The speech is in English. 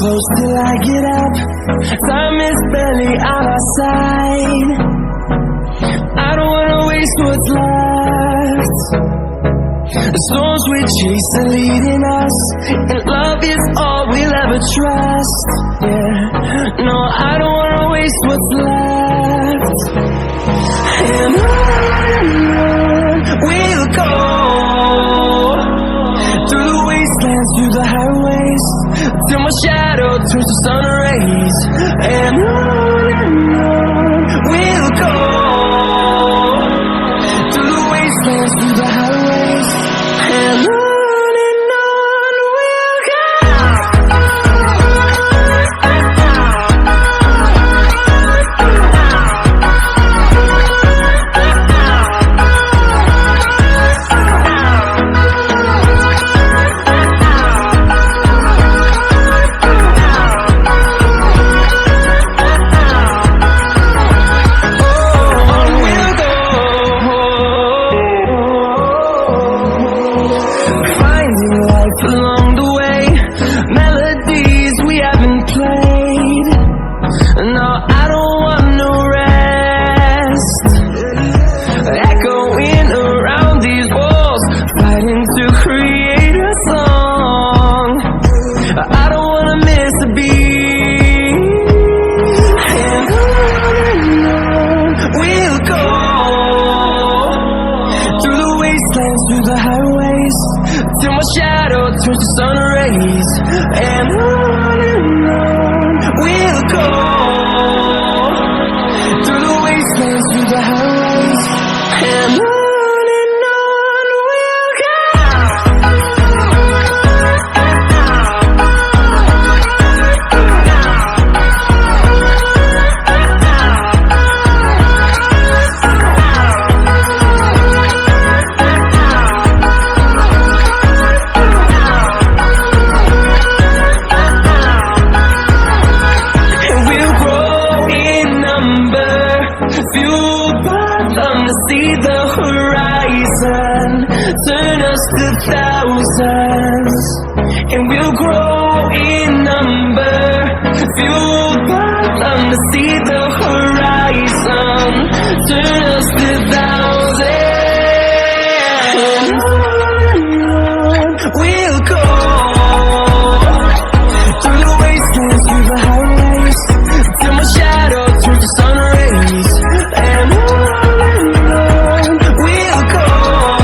close till I get up. Time is barely on our side. I don't wanna waste what's left. The storms we chase are leading us, and love is all we'll ever trust. Yeah, no, I don't wanna waste what's left. And on we'll go, through the wastelands, through the highways, till my shadow turns to sun rays. And on we'll go, through the wastelands, through the highways, and on we'll go. Along the way, melodies we haven't played. No, I don't want no rest. Echoing around these walls, fighting to create a song. I don't wanna miss a beat. And on we'll go, through the wastelands, through the highways, till my shadow turns to sun rays. And on we'll go, through the wastelands, through the highways, and on we'll go. Fueled by them to see the horizon, turn us to thousands, and we'll grow in number. Fueled by them to see the horizon, turn us to thousands.